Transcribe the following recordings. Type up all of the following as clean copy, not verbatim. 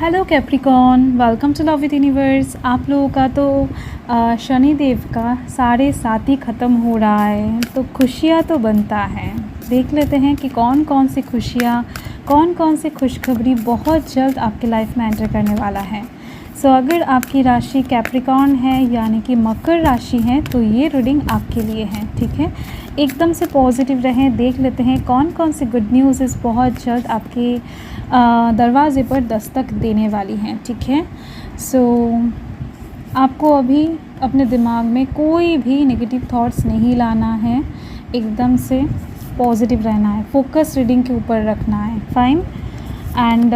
Hello Capricorn, welcome to love with universe. आप लोगों का तो शनि देव का साढ़े साथी ख़त्म हो रहा है, तो खुशियाँ तो बनता है। देख लेते हैं कि कौन कौन सी खुशियाँ, कौन कौन सी खुशखबरी बहुत जल्द आपकी लाइफ में एंटर करने वाला है। सो अगर आपकी राशि कैप्रिकॉन है यानी कि मकर राशि है, तो ये रीडिंग आपके लिए है। ठीक है, एकदम से पॉजिटिव रहें। देख लेते हैं कौन कौन सी गुड न्यूज़ इस बहुत जल्द आपके दरवाज़े पर दस्तक देने वाली हैं। ठीक है, सो आपको अभी अपने दिमाग में कोई भी नेगेटिव थॉट्स नहीं लाना है, एकदम से पॉजिटिव रहना है, फोकस रीडिंग के ऊपर रखना है। फाइन। एंड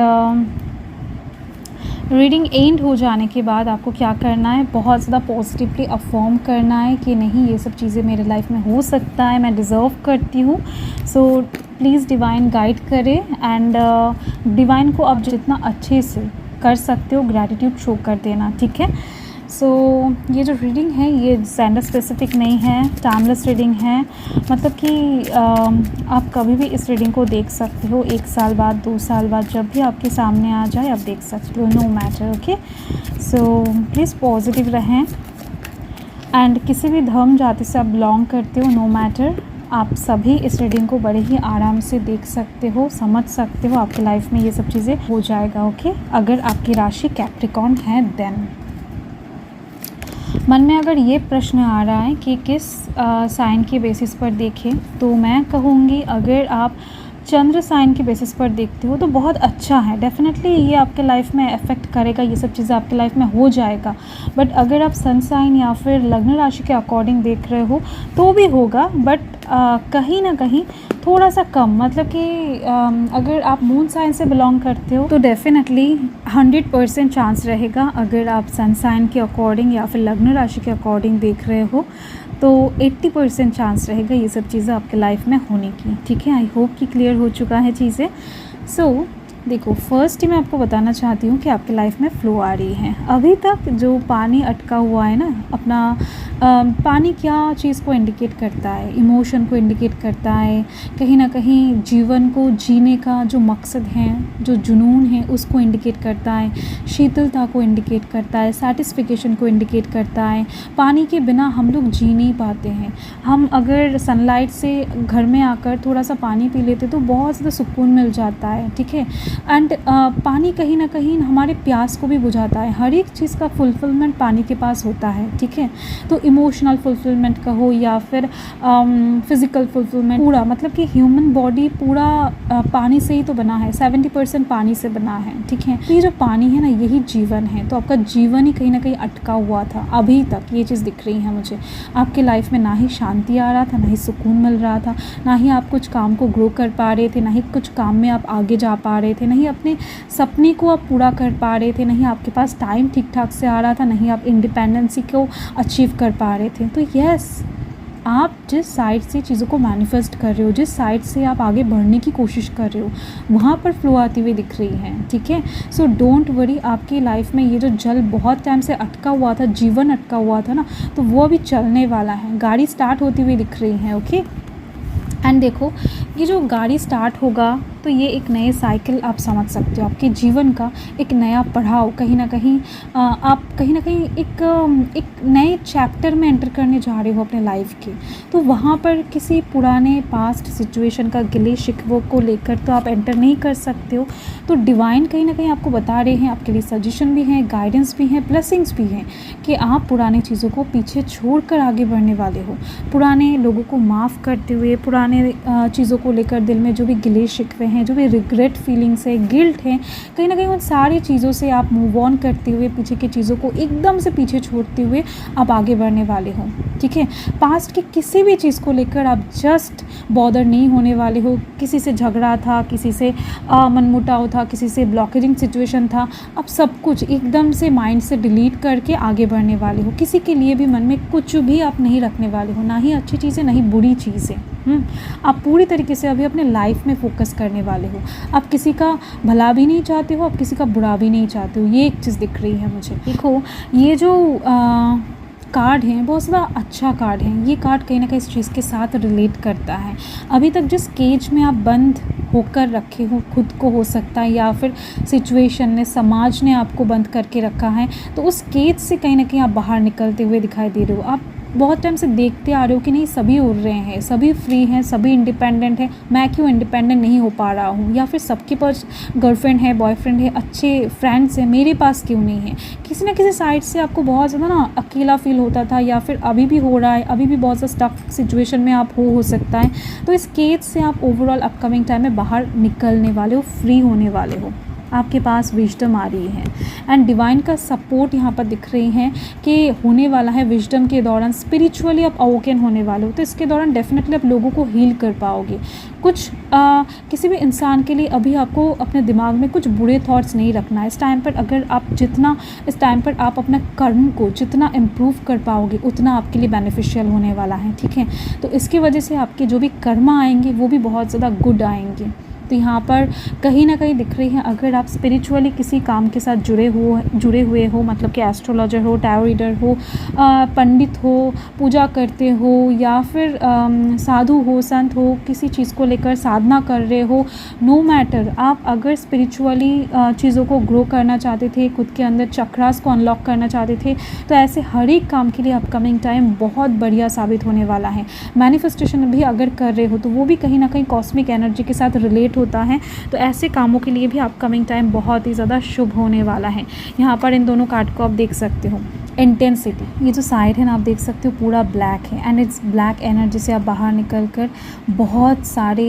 रीडिंग एंड हो जाने के बाद आपको क्या करना है, बहुत ज़्यादा पॉजिटिवली अफर्म करना है कि नहीं, ये सब चीज़ें मेरे लाइफ में हो सकता है, मैं डिज़र्व करती हूँ। सो प्लीज़ डिवाइन गाइड करें एंड डिवाइन को आप जितना अच्छे से कर सकते हो ग्रैटिट्यूड शो कर देना। ठीक है, सो ये जो रीडिंग है ये जेंडर स्पेसिफिक नहीं है, टाइमलेस रीडिंग है। मतलब कि आप कभी भी इस रीडिंग को देख सकते हो, 1 साल बाद, 2 साल बाद, जब भी आपके सामने आ जाए आप देख सकते हो, no matter. Okay, so please positive रहें। एंड किसी भी धर्म जाति से आप बिलोंग करते हो, नो मैटर, आप सभी इस रीडिंग को बड़े ही आराम से देख सकते हो, समझ सकते हो। आपकी लाइफ में ये सब चीज़ें हो जाएगा। ओके, अगर आपकी राशि कैप्रिकॉन है देन। मन में अगर ये प्रश्न आ रहा है कि किस साइन के बेसिस पर देखें, तो मैं कहूँगी अगर आप चंद्र साइन के बेसिस पर देखते हो तो बहुत अच्छा है। डेफिनेटली ये आपके लाइफ में अफेक्ट करेगा, ये सब चीज़ें आपके लाइफ में हो जाएगा। बट अगर आप सन साइन या फिर लग्न राशि के अकॉर्डिंग देख रहे हो तो भी होगा, बट कहीं ना कहीं थोड़ा सा कम। मतलब कि अगर आप मून साइन से बिलोंग करते हो तो डेफिनेटली 100% चांस रहेगा। अगर आप सन साइन के अकॉर्डिंग या फिर लग्न राशि के अकॉर्डिंग देख रहे हो तो 80% चांस रहेगा ये सब चीज़ें आपके लाइफ में होने की। ठीक है, आई होप कि क्लियर हो चुका है चीज़ें। सो देखो, फर्स्ट ही मैं आपको बताना चाहती हूँ कि आपकी लाइफ में फ़्लो आ रही है। अभी तक जो पानी अटका हुआ है ना अपना, पानी क्या चीज़ को इंडिकेट करता है, इमोशन को इंडिकेट करता है, कहीं ना कहीं जीवन को जीने का जो मकसद है, जो जुनून है, उसको इंडिकेट करता है, शीतलता को इंडिकेट करता है, सेटिस्फिकेशन को इंडिकेट करता है। पानी के बिना हम लोग जी नहीं पाते हैं। हम अगर सनलाइट से घर में आकर थोड़ा सा पानी पी लेते तो बहुत ज़्यादा सुकून मिल जाता है। ठीक है, एंड पानी कहीं ना कहीं हमारे प्यास को भी बुझाता है। हर एक चीज़ का फुलफिलमेंट पानी के पास होता है। ठीक है, तो इमोशनल फुलफिलमेंट कहो या फिर फिज़िकल फुलफिलमेंट, पूरा मतलब कि ह्यूमन बॉडी पूरा पानी से ही तो बना है, 70% पानी से बना है। ठीक है, तो ये जो पानी है ना, यही जीवन है। तो आपका जीवन ही कहीं ना कहीं अटका हुआ था अभी तक, ये चीज़ दिख रही है मुझे। आपके लाइफ में ना ही शांति आ रहा था, ना ही सुकून मिल रहा था, ना ही आप कुछ काम को ग्रो कर पा रहे थे, ना ही कुछ काम में आप आगे जा पा रहे थे, नहीं अपने सपने को आप पूरा कर पा रहे थे, नहीं आपके पास टाइम ठीक ठाक से आ रहा था, नहीं आप इंडिपेंडेंसी को अचीव कर पा रहे थे। तो यस, आप जिस साइड से चीज़ों को मैनिफेस्ट कर रहे हो, जिस साइड से आप आगे बढ़ने की कोशिश कर रहे हो, वहाँ पर फ्लो आती हुई दिख रही है। ठीक है, सो डोंट वरी, आपकी लाइफ में ये जो जल बहुत टाइम से अटका हुआ था, जीवन अटका हुआ था ना, तो वो अभी चलने वाला है, गाड़ी स्टार्ट होती हुई दिख रही है। ओके, एंड देखो, ये जो गाड़ी स्टार्ट होगा तो ये एक नए साइकिल आप समझ सकते हो, आपके जीवन का एक नया पड़ाव। कहीं ना कहीं आप कहीं ना कहीं एक नए चैप्टर में एंटर करने जा रहे हो अपने लाइफ के। तो वहाँ पर किसी पुराने पास्ट सिचुएशन का गिले शिकवों को लेकर तो आप एंटर नहीं कर सकते हो। तो डिवाइन कहीं ना कहीं आपको बता रहे हैं, आपके लिए सजेशन भी हैं, गाइडेंस भी हैं, ब्लेसिंग्स भी हैं कि आप पुरानी चीज़ों को पीछे छोड़ कर आगे बढ़ने वाले हो। पुराने लोगों को माफ़ करते हुए, पुराने चीज़ों को लेकर दिल में जो भी गिले शिकवे हैं, जो भी रिग्रेट फीलिंग्स है, गिल्ट है, कहीं ना कहीं उन सारी चीज़ों से आप मूव ऑन करते हुए, पीछे की चीज़ों को एकदम से पीछे छोड़ते हुए आप आगे बढ़ने वाले हो। ठीक है, पास्ट की किसी भी चीज़ को लेकर आप जस्ट बॉदर नहीं होने वाले हो। किसी से झगड़ा था, किसी से मनमुटाव था, किसी से ब्लॉकेजिंग सिचुएशन था, अब सब कुछ एकदम से माइंड से डिलीट करके आगे बढ़ने वाले हो। किसी के लिए भी मन में कुछ भी आप नहीं रखने वाले हो, ना ही अच्छी चीज़ें, ना ही बुरी चीज़ें। आप पूरी तरीके से अभी अपने लाइफ में फोकस करने वाले हो। आप किसी का भला भी नहीं चाहते हो, आप किसी का बुरा भी नहीं चाहते हो। ये एक चीज़ दिख रही है मुझे। देखो, ये जो कार्ड हैं बहुत ज़्यादा अच्छा कार्ड है। ये कार्ड कहीं ना कहीं इस चीज़ के साथ रिलेट करता है। अभी तक जिस केज में आप बंद होकर रखे हो खुद को, हो सकता है, या फिर सिचुएशन ने, समाज ने आपको बंद करके रखा है। तो उस केज से कहीं न कहीं आप बाहर निकलते हुए दिखाई दे रहे हो। आप बहुत टाइम से देखते आ रहे हो कि नहीं, सभी उड़ रहे हैं, सभी फ्री हैं, सभी इंडिपेंडेंट हैं, मैं क्यों इंडिपेंडेंट नहीं हो पा रहा हूँ, या फिर सबके पास गर्लफ्रेंड है, बॉयफ्रेंड है, अच्छे फ्रेंड्स हैं, मेरे पास क्यों नहीं है। किसी ना किसी साइड से आपको बहुत ज़्यादा ना अकेला फील होता था, या फिर अभी भी हो रहा है, अभी भी बहुत ज़्यादा स्टफ सिचुएशन में आप हो सकता है। तो इस केज से आप ओवरऑल अपकमिंग टाइम में बाहर निकलने वाले हो, फ्री होने वाले हो। आपके पास विजडम आ रही है एंड डिवाइन का सपोर्ट यहाँ पर दिख रही है कि होने वाला है। विजडम के दौरान स्पिरिचुअली आप अवोकन होने वाले हो, तो इसके दौरान डेफिनेटली आप लोगों को हील कर पाओगे। कुछ किसी भी इंसान के लिए अभी आपको अपने दिमाग में कुछ बुरे थॉट्स नहीं रखना है इस टाइम पर। अगर आप जितना इस टाइम पर आप अपना कर्म को जितना इम्प्रूव कर पाओगे, उतना आपके लिए बेनिफिशियल होने वाला है, ठीक है। तो इसकी वजह से आपके जो भी कर्म आएंगे वो भी बहुत ज़्यादा गुड आएंगे। तो यहाँ पर कहीं ना कहीं दिख रही है, अगर आप स्पिरिचुअली किसी काम के साथ जुड़े हुए हो, मतलब कि एस्ट्रोलॉजर हो, टैरो रीडर हो, पंडित हो, पूजा करते हो, या फिर साधु हो, संत हो, किसी चीज़ को लेकर साधना कर रहे हो, नो मैटर, आप अगर स्पिरिचुअली चीज़ों को ग्रो करना चाहते थे, खुद के अंदर चक्रास को अनलॉक करना चाहते थे, तो ऐसे हर एक काम के लिए अपकमिंग टाइम बहुत बढ़िया साबित होने वाला है। मैनिफेस्टेशन भी अगर कर रहे हो तो वो भी कहीं ना कहीं कॉस्मिक एनर्जी के साथ रिलेट होता है, तो ऐसे कामों के लिए भी अपकमिंग टाइम बहुत ही ज़्यादा शुभ होने वाला है। यहाँ पर इन दोनों कार्ड को आप देख सकते हो। इंटेंसिटी, ये जो साइड है ना, आप देख सकते हो पूरा ब्लैक है एंड इट्स ब्लैक एनर्जी से आप बाहर निकल कर बहुत सारे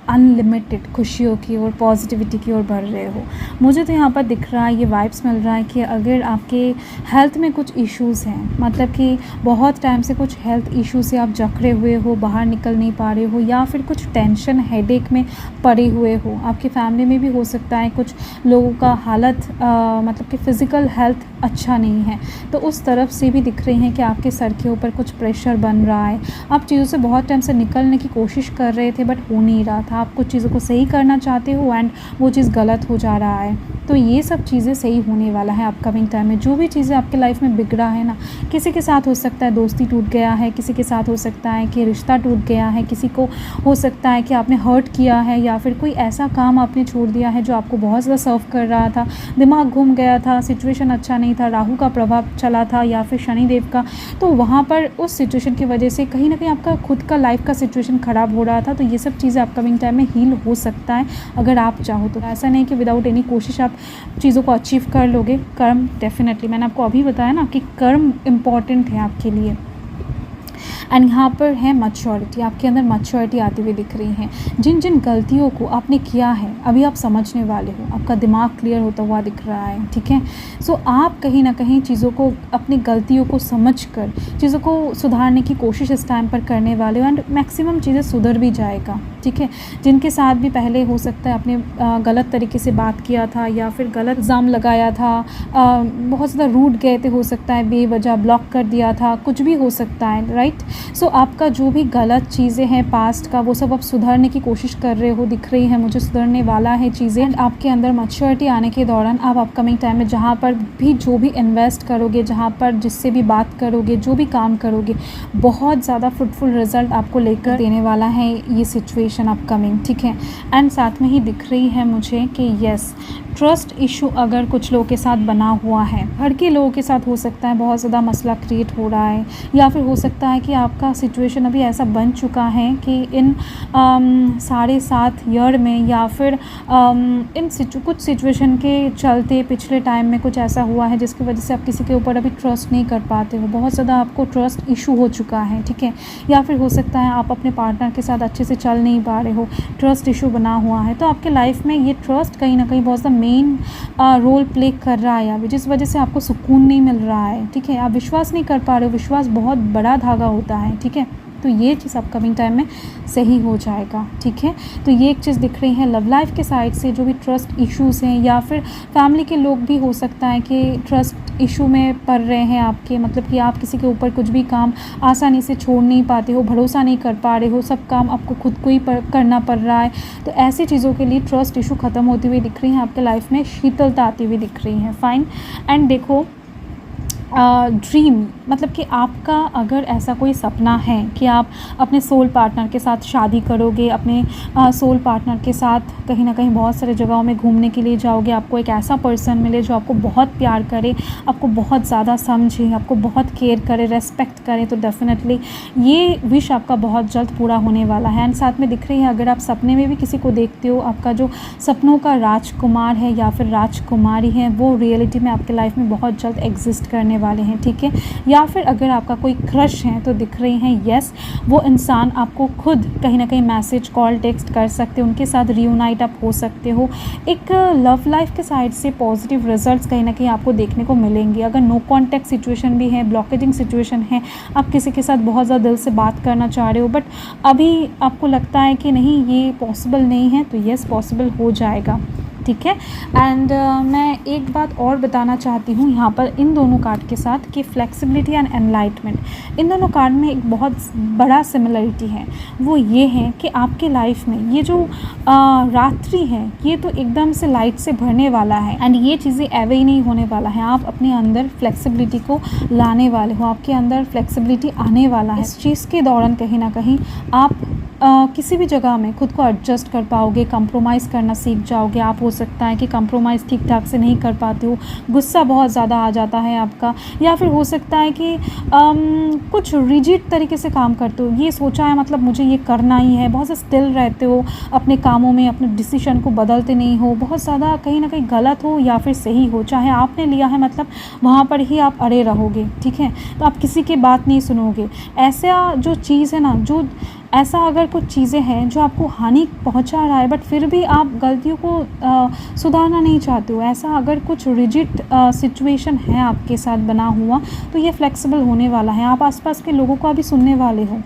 अनलिमिटेड खुशियों की और पॉजिटिविटी की ओर बढ़ रहे हो। मुझे तो यहाँ पर दिख रहा है, ये वाइब्स मिल रहा है कि अगर आपके हेल्थ में कुछ इश्यूज़ हैं, मतलब कि बहुत टाइम से कुछ हेल्थ इशू से आप जकड़े हुए हो, बाहर निकल नहीं पा रहे हो, या फिर कुछ टेंशन हेडेक में पड़े हुए हो, आपकी फैमिली में भी हो सकता है कुछ लोगों का हालत मतलब कि फ़िज़िकल हेल्थ अच्छा नहीं है, तो उस तरफ से भी दिख रही हैं कि आपके सर के ऊपर कुछ प्रेशर बन रहा है। आप चीज़ों से बहुत टाइम से निकलने की कोशिश कर रहे थे बट हो नहीं रहा था। आप कुछ चीज़ों को सही करना चाहते हो एंड वो चीज़ गलत हो जा रहा है, तो ये सब चीज़ें सही होने वाला है अपकमिंग टाइम में। जो भी चीज़ें आपके लाइफ में बिगड़ा है ना, किसी के साथ हो सकता है दोस्ती टूट गया है, किसी के साथ हो सकता है कि रिश्ता टूट गया है, किसी को हो सकता है कि आपने हर्ट किया है, या फिर कोई ऐसा काम आपने छोड़ दिया है जो आपको बहुत ज़्यादा सर्व कर रहा था, दिमाग घूम गया था, सिचुएशन अच्छा नहीं था, राहु का प्रभाव चला था या फिर शनिदेव का, तो वहाँ पर उस सिचुएशन की वजह से कहीं ना कहीं आपका खुद का लाइफ का सिचुएशन ख़राब हो रहा था। तो ये सब चीज़ें अपकमिंग टाइम में हील हो सकता है अगर आप चाहो तो। ऐसा नहीं कि विदाउट एनी कोशिश आप चीज़ों को अचीव कर लोगे। कर्म डेफिनेटली, मैंने आपको अभी बताया ना कि कर्म इम्पॉर्टेंट है आपके लिए। एंड यहाँ पर है मैच्योरिटी, आपके अंदर मैच्योरिटी आती हुई दिख रही है। जिन जिन गलतियों को आपने किया है अभी आप समझने वाले हो, आपका दिमाग क्लियर होता हुआ दिख रहा है, ठीक है। सो आप कहीं ना कहीं चीज़ों को, अपनी गलतियों को समझकर चीज़ों को सुधारने की कोशिश इस टाइम पर करने वाले हो एंड मैक्सिमम चीज़ें सुधर भी जाएगा, ठीक है। जिनके साथ भी पहले हो सकता है आपने गलत तरीके से बात किया था या फिर गलत इल्ज़ाम लगाया था, बहुत ज़्यादा रूठ गए थे, हो सकता है बेवजह ब्लॉक कर दिया था, कुछ भी हो सकता है, राइट। सो आपका जो भी गलत चीज़ें हैं पास्ट का, वो सब आप सुधारने की कोशिश कर रहे हो, दिख रही है मुझे सुधरने वाला है चीज़ें। आपके अंदर मैच्योरिटी आने के दौरान आप अपकमिंग टाइम में जहाँ पर भी जो भी इन्वेस्ट करोगे, जहाँ पर जिससे भी बात करोगे, जो भी काम करोगे, बहुत ज़्यादा फ्रूटफुल रिजल्ट आपको लेकर देने वाला है ये सिचुएशन अपकमिंग, ठीक है। एंड साथ में ही दिख रही है मुझे कि यस, ट्रस्ट इशू अगर कुछ लोगों के साथ बना हुआ है, घर के लोगों के साथ हो सकता है बहुत ज़्यादा मसला क्रिएट हो रहा है, या फिर हो सकता है कि आपका सिचुएशन अभी ऐसा बन चुका है कि इन 7.5 ईयर में, या फिर कुछ सिचुएशन के चलते पिछले टाइम में कुछ ऐसा हुआ है जिसकी वजह से आप किसी के ऊपर अभी ट्रस्ट नहीं कर पाते हो, बहुत ज़्यादा आपको ट्रस्ट इशू हो चुका है, ठीक है। या फिर हो सकता है आप अपने पार्टनर के साथ अच्छे से चल नहीं पा रहे हो, ट्रस्ट इशू बना हुआ है। तो आपके लाइफ में ये ट्रस्ट कहीं ना कहीं बहुत ज़्यादा मेन रोल प्ले कर रहा है अभी, जिस वजह से आपको सुकून नहीं मिल रहा है, ठीक है। आप विश्वास नहीं कर पा रहे हो, विश्वास बहुत बड़ा धागा होता है, ठीक है। तो ये चीज़ अपकमिंग टाइम में सही हो जाएगा, ठीक है। तो ये एक चीज़ दिख रही है लव लाइफ के साइड से, जो भी ट्रस्ट इश्यूज़ हैं, या फिर फैमिली के लोग भी हो सकता है कि ट्रस्ट इशू में पड़ रहे हैं आपके, मतलब कि आप किसी के ऊपर कुछ भी काम आसानी से छोड़ नहीं पाते हो, भरोसा नहीं कर पा रहे हो, सब काम आपको खुद को ही करना पड़ रहा है। तो ऐसी चीज़ों के लिए ट्रस्ट इशू ख़त्म होती हुई दिख रही हैं आपके लाइफ में, शीतलता आती हुई दिख रही है, फाइन। एंड देखो ड्रीम, मतलब कि आपका अगर ऐसा कोई सपना है कि आप अपने सोल पार्टनर के साथ शादी करोगे, अपने सोल पार्टनर के साथ कहीं ना कहीं बहुत सारे जगहों में घूमने के लिए जाओगे, आपको एक ऐसा पर्सन मिले जो आपको बहुत प्यार करे, आपको बहुत ज़्यादा समझे, आपको बहुत केयर करे, रेस्पेक्ट करे, तो डेफिनेटली ये विश आपका बहुत जल्द पूरा होने वाला है। एंड साथ में दिख रही है, अगर आप सपने में भी किसी को देखते हो, आपका जो सपनों का राजकुमार है या फिर राजकुमारी है, वो रियलिटी में आपके लाइफ में बहुत जल्द एग्जिस्ट करने वाले हैं, ठीक है। या फिर अगर आपका कोई क्रश है तो दिख रही हैं, यस, वो इंसान आपको खुद कहीं ना कहीं मैसेज, कॉल, टेक्स्ट कर सकते हो, उनके साथ रियूनाइट आप हो सकते हो। एक लव लाइफ के साइड से पॉजिटिव रिजल्ट्स कहीं ना कहीं आपको देखने को मिलेंगे। अगर नो कॉन्टैक्ट सिचुएशन भी है, ब्लॉकेजिंग सिचुएशन है, आप किसी के साथ बहुत ज़्यादा दिल से बात करना चाह रहे हो बट अभी आपको लगता है कि नहीं ये पॉसिबल नहीं है, तो यस पॉसिबल हो जाएगा, ठीक है। एंड मैं एक बात और बताना चाहती हूँ यहाँ पर इन दोनों कार्ड के साथ कि फ्लेक्सिबिलिटी एंड एनलाइटमेंट, इन दोनों कार्ड में एक बहुत बड़ा सिमिलरिटी है। वो ये है कि आपके लाइफ में ये जो रात्रि है ये तो एकदम से लाइट से भरने वाला है एंड ये चीज़ें एवे ही नहीं होने वाला है। आप अपने अंदर फ्लेक्सिबिलिटी को लाने वाले हो, आपके अंदर फ्लेक्सिबिलिटी आने वाला है। इस चीज़ के दौरान कहीं ना कहीं आप किसी भी जगह में खुद को एडजस्ट कर पाओगे, कंप्रोमाइज़ करना सीख जाओगे। आप हो सकता है कि कंप्रोमाइज़ ठीक ठाक से नहीं कर पाते हो, गुस्सा बहुत ज़्यादा आ जाता है आपका, या फिर हो सकता है कि कुछ रिजिड तरीके से काम करते हो, ये सोचा है मतलब मुझे ये करना ही है, बहुत से स्टिल रहते हो अपने कामों में, अपने डिसीजन को बदलते नहीं हो, बहुत ज़्यादा कहीं ना कहीं गलत हो या फिर सही हो, चाहे आपने लिया है मतलब वहाँ पर ही आप अड़े रहोगे, ठीक है। तो आप किसी की बात नहीं सुनोगे। ऐसा जो चीज़ है ना, जो ऐसा अगर कुछ चीज़ें हैं जो आपको हानि पहुंचा रहा है बट फिर भी आप गलतियों को सुधारना नहीं चाहते हो, ऐसा अगर कुछ रिजिड सिचुएशन है आपके साथ बना हुआ, तो ये फ्लेक्सिबल होने वाला है। आप आसपास के लोगों को भी सुनने वाले हो,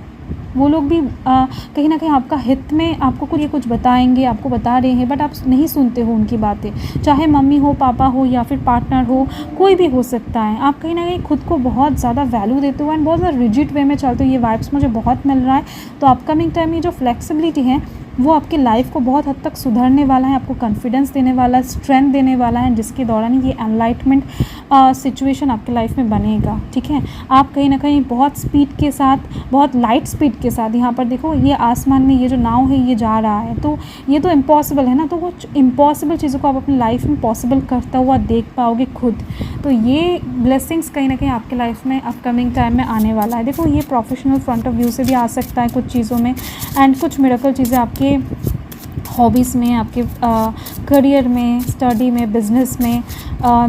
वो लोग भी कहीं ना कहीं आपका हित में आपको कुछ बताएंगे, आपको बता रहे हैं बट आप नहीं सुनते हो उनकी बातें, चाहे मम्मी हो, पापा हो या फिर पार्टनर हो, कोई भी हो सकता है। आप कहीं ना कहीं खुद को बहुत ज़्यादा वैल्यू देते हो एंड बहुत ज़्यादा रिजिड वे में चलते हो, ये वाइब्स मुझे बहुत मिल रहा है। तो अपकमिंग टाइम में जो फ्लेक्सिबिलिटी है वो आपकी लाइफ को बहुत हद तक सुधारने वाला है, आपको कॉन्फिडेंस देने वाला है, स्ट्रेंथ देने वाला है, जिसके दौरान ये एनलाइटमेंट सिचुएशन आपके लाइफ में बनेगा, ठीक है। आप कहीं ना कहीं बहुत स्पीड के साथ, बहुत लाइट स्पीड के साथ, यहाँ पर देखो ये आसमान में ये जो नाव है ये जा रहा है, तो ये तो इम्पॉसिबल है ना, तो वो इम्पॉसिबल चीज़ों को आप अपनी लाइफ में पॉसिबल करता हुआ देख पाओगे खुद। तो ये ब्लेसिंग्स कहीं ना कहीं आपके लाइफ में अपकमिंग टाइम में आने वाला है। देखो ये प्रोफेशनल फ्रंट ऑफ व्यू से भी आ सकता है कुछ चीज़ों में, एंड कुछ मिरेकल चीज़ें आपके हॉबीज़ में, आपके करियर में, स्टडी में, बिजनेस में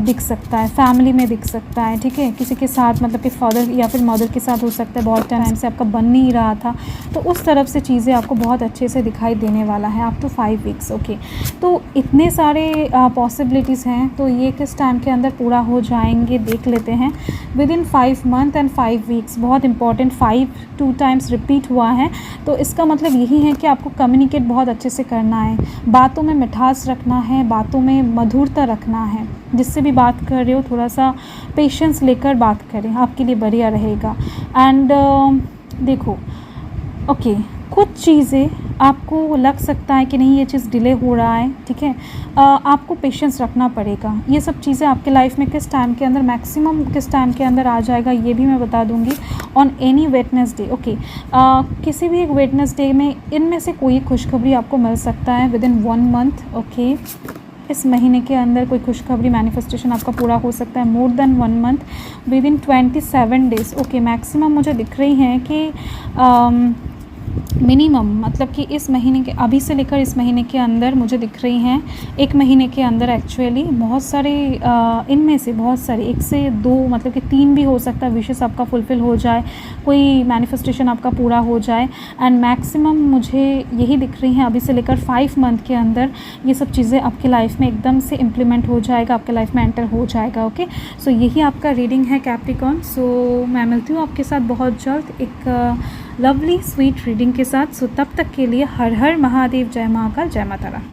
दिख सकता है, फैमिली में दिख सकता है, ठीक है। किसी के साथ मतलब कि फादर या फिर मदर के साथ हो सकता है, बहुत टाइम से आपका बन नहीं रहा था, तो उस तरफ से चीज़ें आपको बहुत अच्छे से दिखाई देने वाला है। आप तो 5 वीक्स, ओके। तो इतने सारे पॉसिबिलिटीज़ हैं, तो ये किस टाइम के अंदर पूरा हो जाएंगे देख लेते हैं। With in 5 month and 5 weeks, बहुत इंपॉर्टेंट, 5 2 टाइम्स रिपीट हुआ है, तो इसका मतलब यही है कि आपको कम्युनिकेट बहुत अच्छे से करना है, बातों में मिठास रखना है, बातों में मधुरता रखना है। जिससे भी बात कर रहे हो थोड़ा सा पेशेंस लेकर बात करें, आपके लिए बढ़िया रहेगा। एंड देखो, ओके, कुछ चीज़ें आपको लग सकता है कि नहीं ये चीज़ डिले हो रहा है, ठीक है, आपको पेशेंस रखना पड़ेगा। ये सब चीज़ें आपके लाइफ में किस टाइम के अंदर, मैक्सिमम किस टाइम के अंदर आ जाएगा ये भी मैं बता दूंगी। ऑन एनी वेडनेसडे, ओके, किसी भी एक वेडनेसडे में इनमें से कोई खुशखबरी आपको मिल सकता है विद इन 1 मंथ, ओके। इस महीने के अंदर कोई खुशखबरी मैनिफेस्टेशन आपका पूरा हो सकता है more than 1 month with in 27 days, okay. Maximum मुझे दिख रही हैं कि मिनिमम मतलब कि इस महीने के, अभी से लेकर इस महीने के अंदर मुझे दिख रही हैं, 1 महीने के अंदर एक्चुअली बहुत सारे इनमें से बहुत सारे 1 से 2 मतलब कि 3 भी हो सकता है विशेस आपका फुलफ़िल हो जाए, कोई मैनिफेस्टेशन आपका पूरा हो जाए। एंड मैक्सिमम मुझे यही दिख रही हैं अभी से लेकर 5 मंथ के अंदर ये सब चीज़ें आपकी लाइफ में एकदम से इम्प्लीमेंट हो जाएगा, आपके लाइफ में एंटर हो जाएगा, ओके। सो यही आपका रीडिंग है कैप्रिकॉर्न। सो मैं मिलती हूँ आपके साथ बहुत जल्द एक लवली स्वीट रीडिंग के साथ। सो तब तक के लिए हर हर महादेव, जय महाकाल, जय माता रा।